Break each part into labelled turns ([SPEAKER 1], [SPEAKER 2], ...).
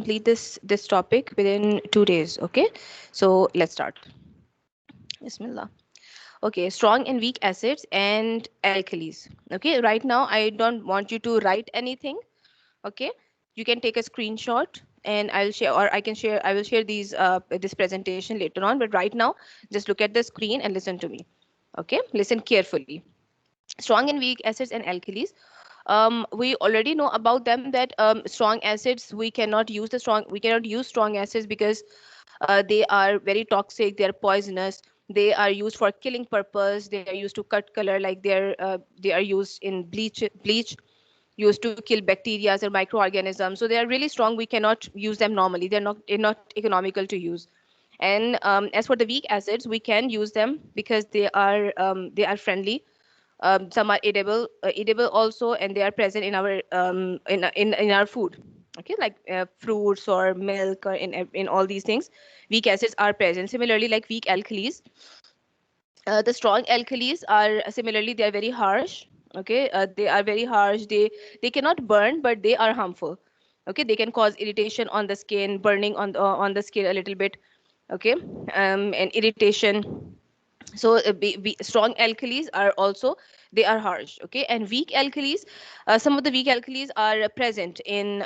[SPEAKER 1] complete this topic within 2 days. Okay, so let's start. Bismillah. Okay, strong and weak acids and alkalis. Okay, right now I don't want you to write anything. Okay, you can take a screenshot and I'll share, or I can share. I will share this presentation later on. But right now, just look at the screen and listen to me. Okay, listen carefully. Strong and weak acids and alkalis. We already know about them that strong acids we cannot use strong acids because they are very toxic, they are poisonous, they are used for killing purpose, they are used to cut color, like they are used in bleach used to kill bacteria or microorganisms. So they are really strong, we cannot use them normally, they're not economical to use. And as for the weak acids, we can use them because they are friendly. Some are edible also, and they are present in our in our food. Okay, like fruits or milk or in all these things, weak acids are present. Similarly, like weak alkalis, the strong alkalis are similarly, they are very harsh. Okay, they are very harsh. They cannot burn, but they are harmful. Okay, they can cause irritation on the skin, burning on the skin a little bit. Okay, and irritation. So strong alkalis are also, they are harsh. Okay, and weak alkalis, some of the weak alkalis are present in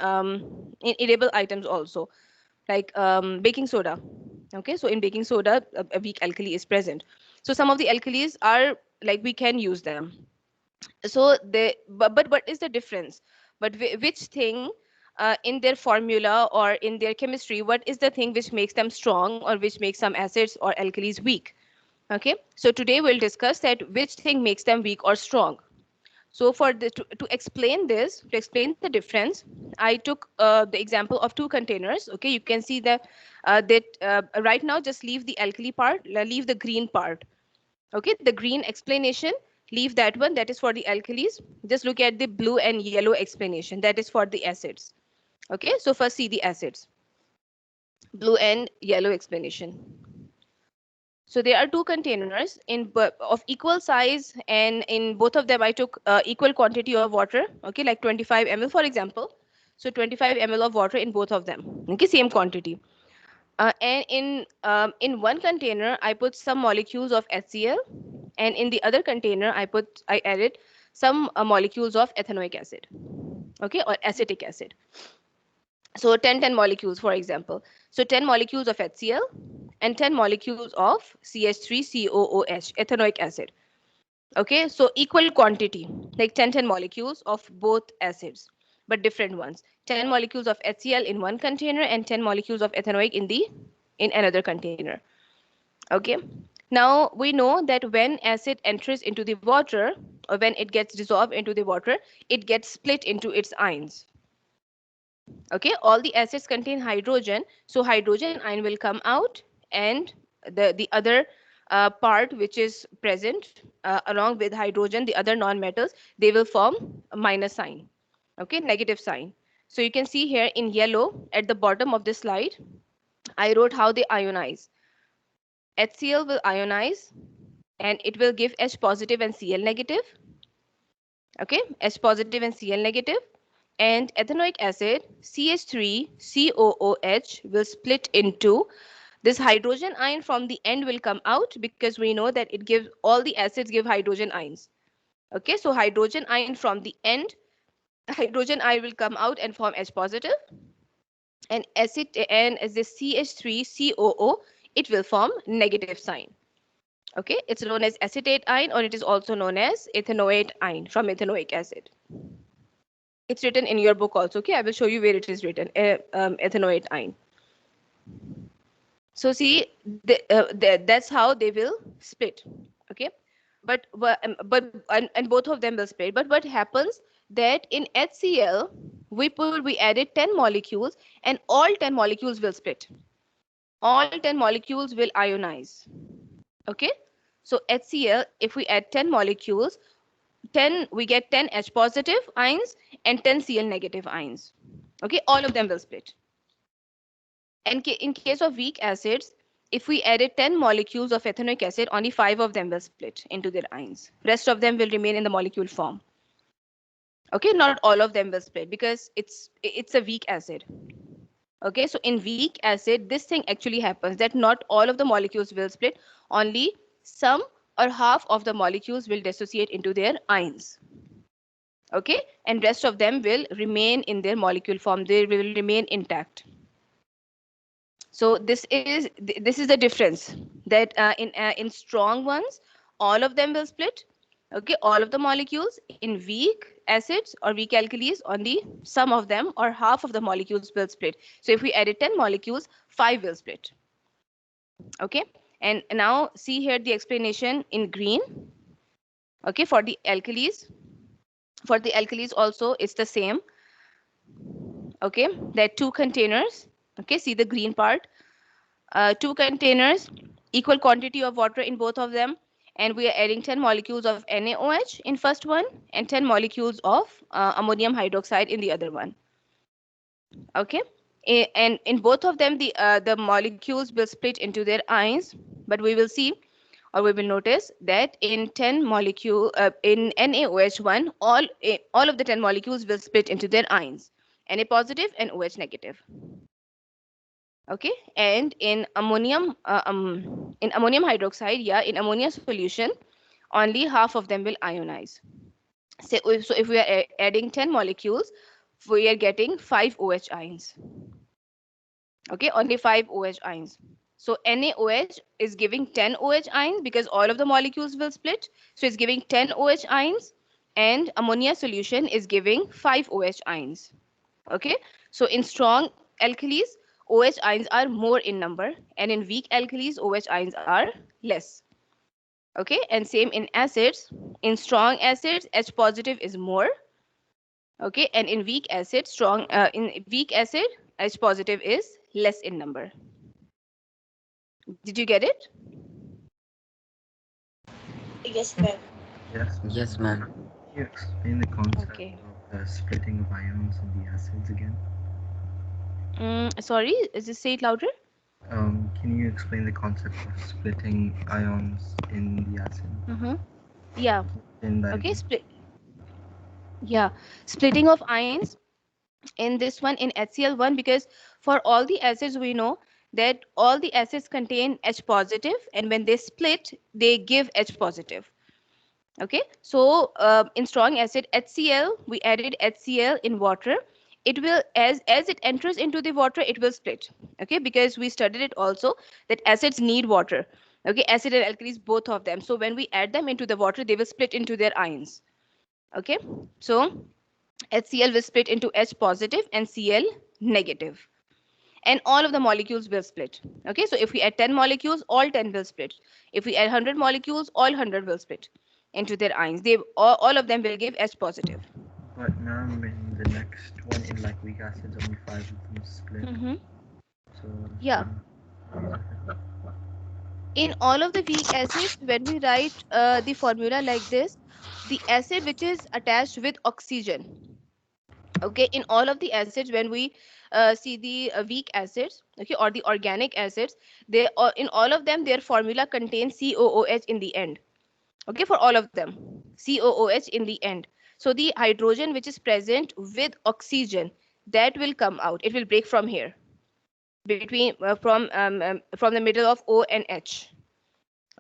[SPEAKER 1] edible items also, like baking soda. Okay, so in baking soda, a weak alkali is present. So some of the alkalis are, like, we can use them. So they, but what is the difference? But which thing in their formula or in their chemistry, what is the thing which makes them strong or which makes some acids or alkalis weak? Okay, so today we'll discuss that which thing makes them weak or strong. So for to explain this, to explain the difference, I took the example of two containers. Okay, you can see that right now, just leave the alkali part, leave the green part. Okay, the green explanation, leave that one, that is for the alkalis. Just look at the blue and yellow explanation, that is for the acids. Okay, so first see the acids, blue and yellow explanation. So there are two containers of equal size, and in both of them I took equal quantity of water. Okay, like 25 ml, for example. So 25 ml of water in both of them. Okay, same quantity. And in one container I put some molecules of HCl, and in the other container I added some molecules of ethanoic acid. Okay, or acetic acid. So 10 molecules, for example. So 10 molecules of HCl and 10 molecules of CH3COOH, ethanoic acid. Okay, so equal quantity, like 10 molecules of both acids, but different ones. 10 molecules of HCl in one container and 10 molecules of ethanoic in another container. Okay, now we know that when acid enters into the water, or when it gets dissolved into the water, it gets split into its ions. Okay, all the acids contain hydrogen, so hydrogen ion will come out, and the other part which is present along with hydrogen, the other non-metals, they will form a minus sign. Okay, negative sign. So you can see here in yellow at the bottom of this slide, I wrote how they ionize. HCl will ionize and it will give H positive and Cl negative. Okay, H positive and Cl negative. And ethanoic acid, CH3COOH, will split into this hydrogen ion from the end will come out, because we know that it gives, all the acids give hydrogen ions. Okay, so hydrogen ion from the end, hydrogen ion will come out and form H positive, and acid, and as the CH3COO, it will form negative sign. Okay, it's known as acetate ion, or it is also known as ethanoate ion from ethanoic acid. It's written in your book also. Okay, I will show you where it is written. Ethanoate ion. So see, that's how they will split. Okay, and both of them will split. But what happens that in HCl we added 10 molecules, and all 10 molecules will split. All 10 molecules will ionize. Okay, so HCl, if we add 10 molecules, 10 we get 10 H positive ions and 10 Cl negative ions. Okay, all of them will split. And in case of weak acids, if we added 10 molecules of ethanoic acid, only 5 of them will split into their ions. Rest of them will remain in the molecule form. Okay, not all of them will split because it's a weak acid. Okay, so in weak acid, this thing actually happens that not all of the molecules will split, only some or half of the molecules will dissociate into their ions. Okay, and rest of them will remain in their molecule form, they will remain intact. So this is the difference, that in strong ones, all of them will split. Okay, all of the molecules. In weak acids or weak alkalis, only some of them or half of the molecules will split. So if we added 10 molecules, 5 will split. Okay, and now see here the explanation in green. Okay, for the alkalis, also it's the same. Okay, there are two containers. Okay, see the green part. Two containers, equal quantity of water in both of them, and we are adding 10 molecules of NaOH in first one and 10 molecules of ammonium hydroxide in the other one. Okay, and in both of them, the molecules will split into their ions, but we will see, or we will notice that in 10 molecule in NaOH1, all of the 10 molecules will split into their ions, Na positive and OH negative. Okay, and in ammonium hydroxide, yeah, in ammonia solution, only half of them will ionize. So if we are adding 10 molecules, we are getting 5 OH ions. Okay, only 5 OH ions. So NaOH is giving 10 OH ions because all of the molecules will split. So it's giving 10 OH ions, and ammonia solution is giving 5 OH ions. Okay, so in strong alkalis, OH ions are more in number, and in weak alkalis, OH ions are less. Okay, and same in acids. In strong acids, H positive is more. Okay, and in weak acid, H positive is less in number. Did you get it?
[SPEAKER 2] Yes, ma'am.
[SPEAKER 3] Yes, ma'am.
[SPEAKER 4] Can you explain the concept
[SPEAKER 1] Okay.
[SPEAKER 4] of the splitting of ions in the acids again?
[SPEAKER 1] Sorry, just say it louder.
[SPEAKER 4] Can you explain the concept of splitting ions in the acid?
[SPEAKER 1] Mm-hmm. Yeah.
[SPEAKER 4] In that
[SPEAKER 1] Okay.
[SPEAKER 4] again?
[SPEAKER 1] Yeah. Splitting of ions in this one in HCl1, because for all the acids we know that all the acids contain H positive, and when they split, they give H positive. Okay, so in strong acid HCl, we added HCl in water. It will, as it enters into the water, it will split. Okay, because we studied it also that acids need water. Okay, acid and alkalis, both of them. So when we add them into the water, they will split into their ions. Okay, so HCl will split into H positive and Cl negative, and all of the molecules will split. Okay, so if we add 10 molecules, all 10 will split. If we add 100 molecules, all 100 will split into their ions. All of them will give H positive.
[SPEAKER 4] But ma'am, in the next one, in like weak acids, only 5 of them split.
[SPEAKER 1] Mm-hmm.
[SPEAKER 4] So
[SPEAKER 1] Yeah, in all of the weak acids, when we write the formula like this, the acid which is attached with oxygen. Okay, in all of the acids, when we see the weak acids, okay, or the organic acids, they in all of them, their formula contains COOH in the end. Okay, for all of them, COOH in the end. So the hydrogen which is present with oxygen, that will come out, it will break from here, between from the middle of O and H.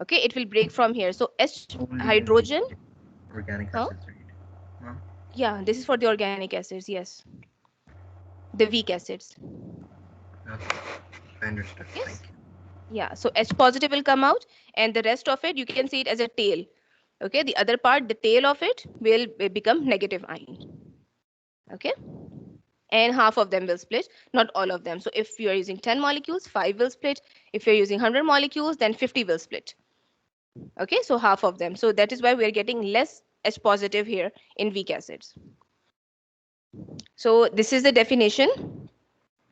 [SPEAKER 1] Okay, it will break from here. So H
[SPEAKER 4] only in
[SPEAKER 1] hydrogen.
[SPEAKER 4] the organic
[SPEAKER 1] Huh?
[SPEAKER 4] acids, right? Ma'am?
[SPEAKER 1] Yeah, this is for the organic acids. Yes, the weak acids.
[SPEAKER 4] Okay, I understood. Thank
[SPEAKER 1] Yes.
[SPEAKER 4] you.
[SPEAKER 1] Yeah, so H positive will come out, and the rest of it, you can see it as a tail. Okay, the other part, the tail of it will become negative ion. Okay, and half of them will split, not all of them. So if you are using 10 molecules, 5 will split. If you're using 100 molecules, then 50 will split. Okay, so half of them. So that is why we are getting less H positive here in weak acids. So this is the definition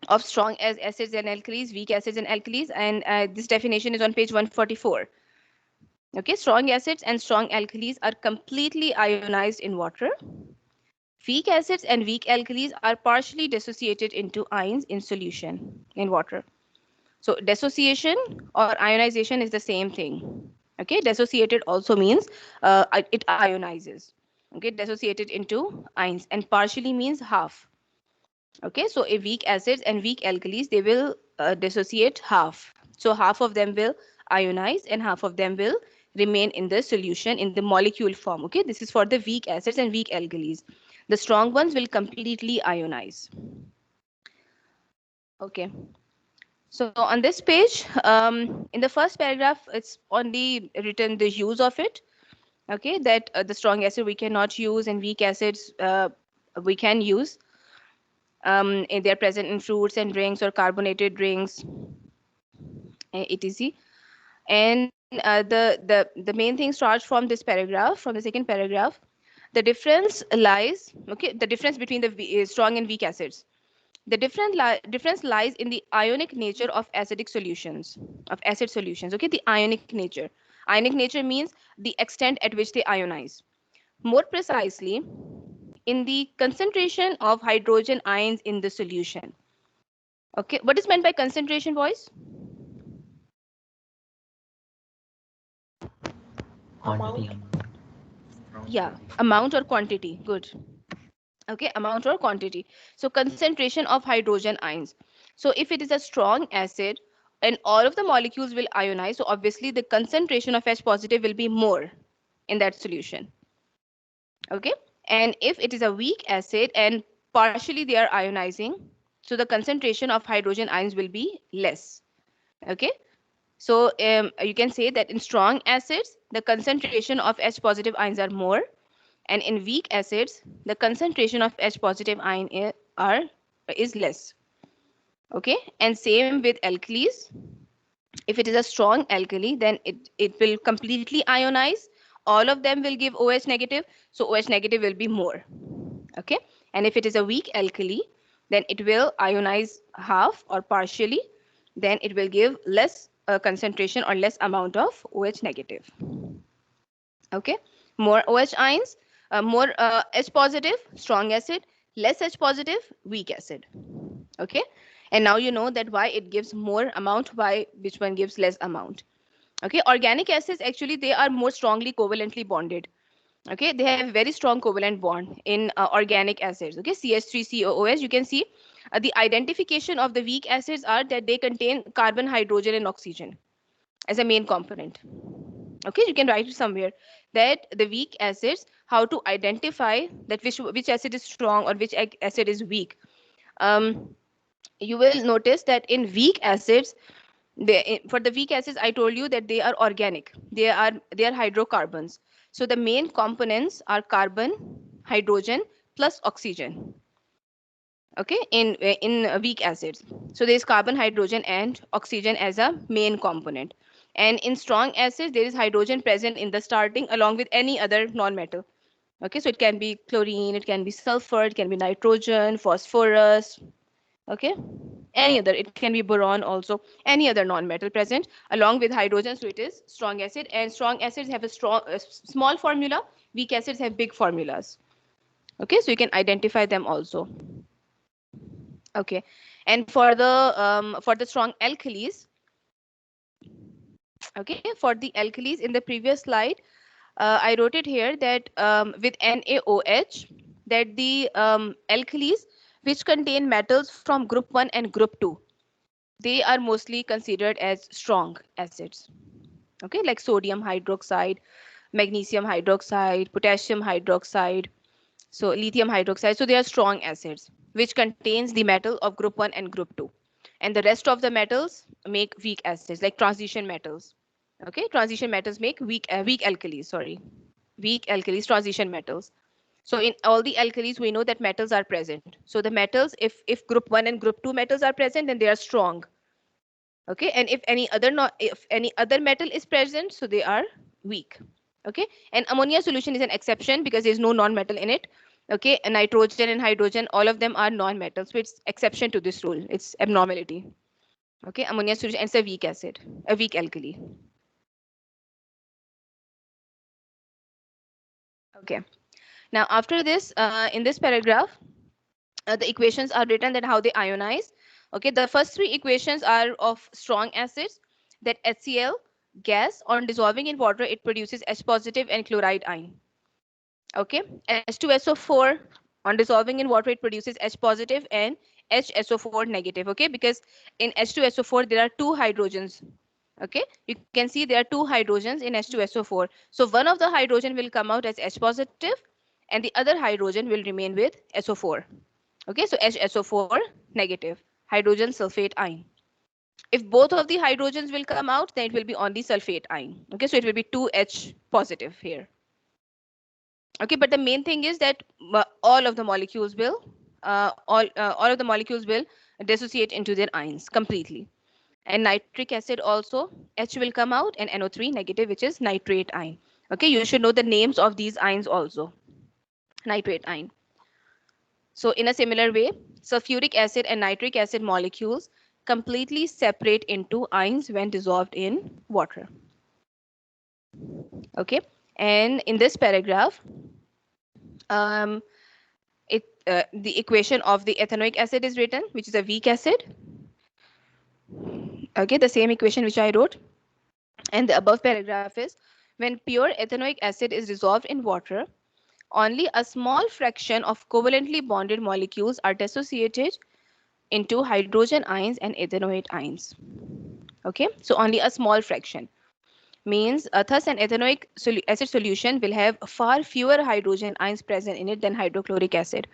[SPEAKER 1] of strong as acids and alkalis, weak acids and alkalis, and this definition is on page 144. Okay, strong acids and strong alkalis are completely ionized in water. Weak acids and weak alkalis are partially dissociated into ions in solution in water. So dissociation or ionization is the same thing. Okay, dissociated also means it ionizes. Okay, dissociated into ions, and partially means half. Okay, so a weak acids and weak alkalis, they will dissociate half. So half of them will ionize and half of them will remain in the solution in the molecule form. Okay, this is for the weak acids and weak alkalis. The strong ones will completely ionize. Okay, so on this page, in the first paragraph, it's only written the use of it. Okay, that the strong acid we cannot use and weak acids we can use. They are present in fruits and drinks or carbonated drinks, etc. And the main thing starts from this paragraph, from the second paragraph. The difference lies, okay, the difference between the strong and weak acids. The difference lies in the ionic nature of acidic solutions, of acid solutions. Okay, the ionic nature. Ionic nature means the extent at which they ionize. More precisely, in the concentration of hydrogen ions in the solution. Okay, what is meant by concentration, boys?
[SPEAKER 3] Quantity,
[SPEAKER 4] Amount.
[SPEAKER 1] Yeah, amount or quantity. Good. Okay, amount or quantity. So concentration of hydrogen ions. So if it is a strong acid and all of the molecules will ionize, so obviously the concentration of H positive will be more in that solution. Okay, and if it is a weak acid and partially they are ionizing, so the concentration of hydrogen ions will be less. Okay, so you can say that in strong acids the concentration of H positive ions are more, and in weak acids the concentration of H positive ion is less. Okay, and same with alkalis. If it is a strong alkali, then it will completely ionize. All of them will give OH negative, so OH negative will be more. Okay, and if it is a weak alkali, then it will ionize half or partially, then it will give less concentration or less amount of OH negative. Okay, more OH ions, more H positive, strong acid, less H positive, weak acid. Okay, and now you know that why it gives more amount, why which one gives less amount. Okay, organic acids actually they are more strongly covalently bonded. Okay, they have very strong covalent bond in organic acids. Okay, CH3COOH, you can see the identification of the weak acids are that they contain carbon, hydrogen and oxygen as a main component. Okay, you can write it somewhere that the weak acids, how to identify that which acid is strong or which acid is weak. um, you will notice that in weak acids, for the weak acids I told you that they are organic, they are hydrocarbons. So the main components are carbon, hydrogen plus oxygen. Okay, in weak acids, so there is carbon, hydrogen and oxygen as a main component. And in strong acids there is hydrogen present in the starting along with any other non-metal. Okay, so it can be chlorine, it can be sulfur, it can be nitrogen, phosphorus. Okay, any other, it can be boron also, any other non-metal present along with hydrogen, so it is strong acid. And strong acids have a small formula, weak acids have big formulas. Okay, so you can identify them also. Okay, and for the strong alkalis, okay, for the alkalis in the previous slide, I wrote it here that with NaOH, that the alkalis which contain metals from group 1 and group 2, they are mostly considered as strong acids. Okay, like sodium hydroxide, magnesium hydroxide, potassium hydroxide, so lithium hydroxide. So they are strong acids which contains the metal of group 1 and group 2. And the rest of the metals make weak acids, like transition metals. Okay, transition metals make weak alkalis, sorry. Weak alkalis, transition metals. So in all the alkalis, we know that metals are present. So the metals, if group 1 and group 2 metals are present, then they are strong. Okay, and if any other metal is present, so they are weak. Okay, and ammonia solution is an exception because there is no non-metal in it. Okay, and nitrogen and hydrogen, all of them are non-metals, so it's exception to this rule, it's abnormality. Okay, ammonia solution, and it's a weak acid, a weak alkali. Okay, now after this, in this paragraph, the equations are written that how they ionize. Okay, the first three equations are of strong acids, that HCl gas on dissolving in water, it produces H positive and chloride ion. Okay, H2SO4 On dissolving in water, it produces H positive and HSO4 negative. Okay, because in H2SO4 there are two hydrogens. Okay, you can see there are two hydrogens in H2SO4. So one of the hydrogen will come out as H positive, and the other hydrogen will remain with SO4. Okay, so HSO4 negative, hydrogen sulfate ion. If both of the hydrogens will come out, then it will be only sulfate ion. Okay, so it will be 2H positive here. Okay, but the main thing is that all of the molecules will all of the molecules will dissociate into their ions completely. And nitric acid also, H will come out, and NO3 negative, which is nitrate ion. Okay, you should know the names of these ions also. Nitrate ion. So in a similar way, sulfuric acid and nitric acid molecules completely separate into ions when dissolved in water. Okay, and in this paragraph, the equation of the ethanoic acid is written, which is a weak acid. Okay, the same equation which I wrote. And the above paragraph is, when pure ethanoic acid is dissolved in water, only a small fraction of covalently bonded molecules are dissociated into hydrogen ions and ethanoate ions. Okay, so only a small fraction. Means thus an ethanoic acid solution will have far fewer hydrogen ions present in it than hydrochloric acid.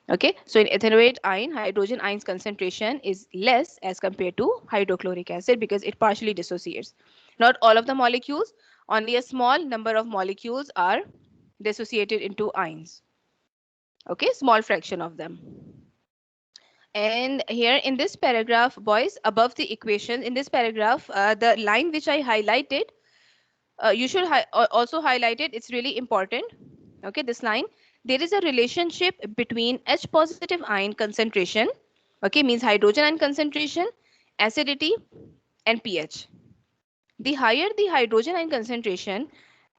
[SPEAKER 1] Okay, so in ethanoate ion, hydrogen ions concentration is less as compared to hydrochloric acid because it partially dissociates. Not all of the molecules, only a small number of molecules are dissociated into ions. Okay, small fraction of them. And here in this paragraph, boys, above the equation, in this paragraph, the line which I highlighted, you should also highlight it. It's really important. Okay, this line. There is a relationship between H positive ion concentration, okay, means hydrogen ion concentration, acidity, and pH. The higher the hydrogen ion concentration,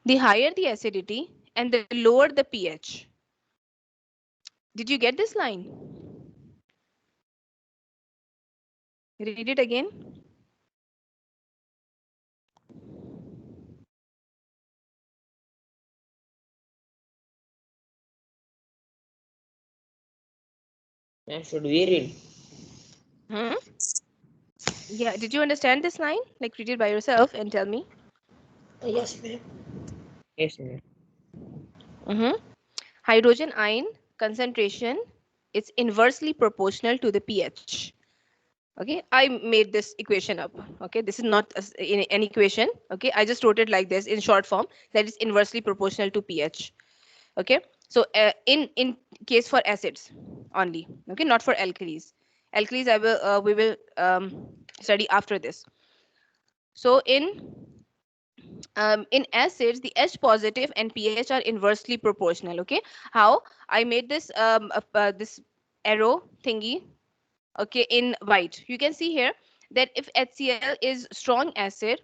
[SPEAKER 1] the higher the acidity, and the lower the pH. Did you get this line? Read it again.
[SPEAKER 3] Should we read?
[SPEAKER 1] Hmm? Yeah, did you understand this line? Like read it by yourself and tell me.
[SPEAKER 3] Yes, ma'am. Yes, ma'am.
[SPEAKER 1] Hydrogen ion concentration is inversely proportional to the pH. Okay, I made this equation up. Okay, this is not an equation. Okay, I just wrote it like this in short form, that is inversely proportional to pH. Okay, so in case for acids only. Okay, not for alkalis. Alkalis I will we will study after this. So in acids, the H positive and pH are inversely proportional. Okay, how I made this this arrow thingy, okay, in white. You can see here that if HCl is strong acid,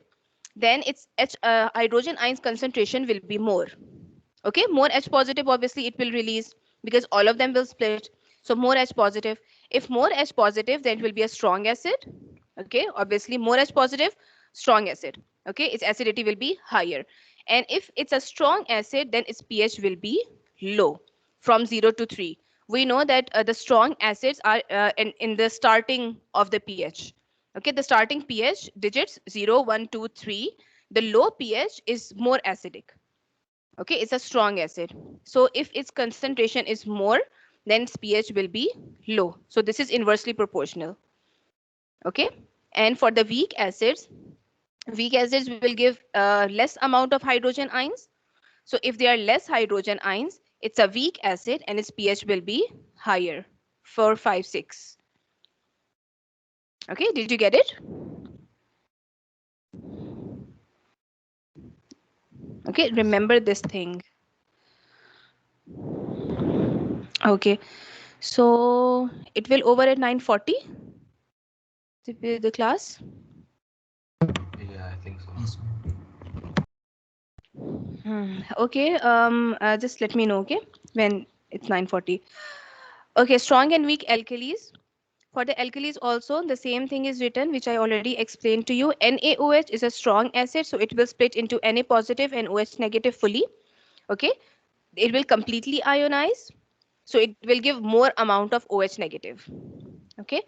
[SPEAKER 1] then its hydrogen ions concentration will be more. Okay, more H positive, obviously it will release because all of them will split. So more H positive. If more H positive, then it will be a strong acid. Okay, obviously more H positive, strong acid. Okay, its acidity will be higher. And if it's a strong acid, then its pH will be low, from 0 to 3. We know that the strong acids are in the starting of the pH. Okay, the starting pH digits 0, 1, 2, 3. The low pH is more acidic. Okay, it's a strong acid. So if its concentration is more, then its pH will be low. So this is inversely proportional. Okay, and for the weak acids will give less amount of hydrogen ions. So if there are less hydrogen ions, it's a weak acid and its pH will be higher, 4, 5, 6. Okay, did you get it? Okay, remember this thing. Okay, so it will over at 9:40, the class.
[SPEAKER 4] Yeah, I think so.
[SPEAKER 3] Yes,
[SPEAKER 1] Okay, just let me know, okay, when it's 9:40. Okay, strong and weak alkalis. For the alkalis also, the same thing is written, which I already explained to you. NaOH is a strong acid, so it will split into Na positive and OH negative fully. Okay, it will completely ionize. So it will give more amount of OH negative. Okay.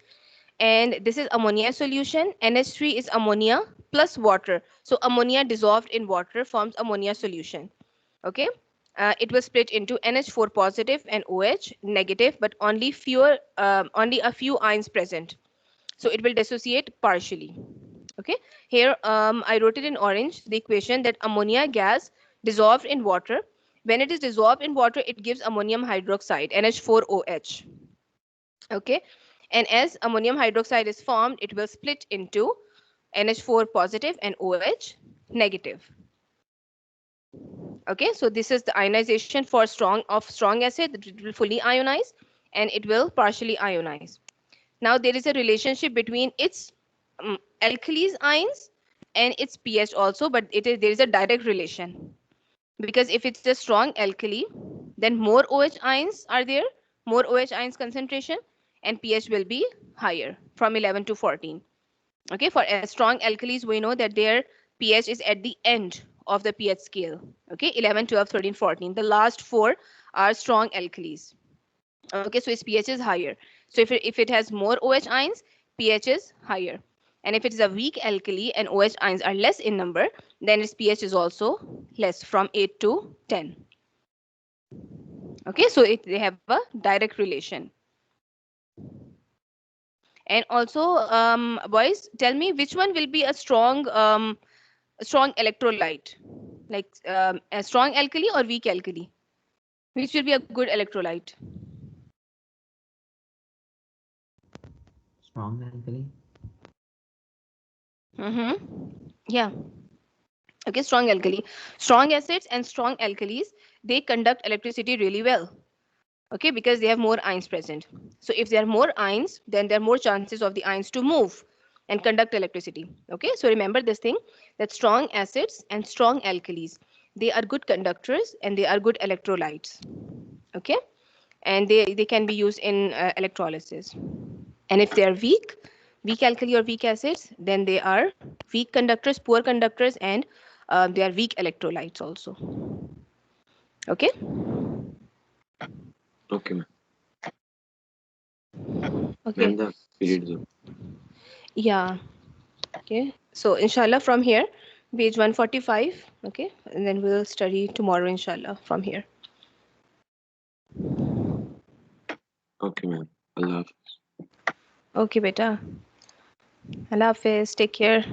[SPEAKER 1] And this is ammonia solution. NH3 is ammonia plus water. So ammonia dissolved in water forms ammonia solution. Okay. It was split into NH4 positive and OH negative, but only only a few ions present. So it will dissociate partially. Okay. Here I wrote it in orange, the equation that ammonia gas dissolved in water. When it is dissolved in water, it gives ammonium hydroxide, NH4OH. Okay. And as ammonium hydroxide is formed, it will split into NH4 positive and OH negative. Okay, so this is the ionization for strong acid, that it will fully ionize and it will partially ionize. Now there is a relationship between its alkalis ions and its pH also, but there is a direct relation, because if it's a strong alkali, then more OH ions are there, more OH ions concentration, and pH will be higher from 11 to 14. Okay, for strong alkalis, we know that their pH is at the end of the pH scale. Okay, 11, 12, 13, 14. The last four are strong alkalis. Okay, so its pH is higher. So if it has more OH ions, pH is higher. And if it is a weak alkali and OH ions are less in number, then its pH is also less, from 8 to 10. Okay, so they have a direct relation. And also, boys, tell me which one will be a strong electrolyte, like a strong alkali or weak alkali? Which will be a good electrolyte?
[SPEAKER 3] Strong alkali.
[SPEAKER 1] Yeah. Okay, strong alkali. Strong acids and strong alkalis, they conduct electricity really well. Okay, because they have more ions present. So if there are more ions, then there are more chances of the ions to move and conduct electricity. Okay, so remember this thing, that strong acids and strong alkalis, they are good conductors and they are good electrolytes. Okay, and they can be used in electrolysis. And if they are weak alkali or weak acids, then they are weak conductors, poor conductors, and they are weak electrolytes also. Okay.
[SPEAKER 2] Okay, ma'am.
[SPEAKER 1] Okay.
[SPEAKER 2] Ma'am, the period is up.
[SPEAKER 1] Yeah. Okay. So inshallah from here, page 145. Okay. And then we'll study tomorrow, inshallah, from here.
[SPEAKER 2] Okay, ma'am. Allah Hafiz.
[SPEAKER 1] Okay, beta. Allah Hafiz. Take care.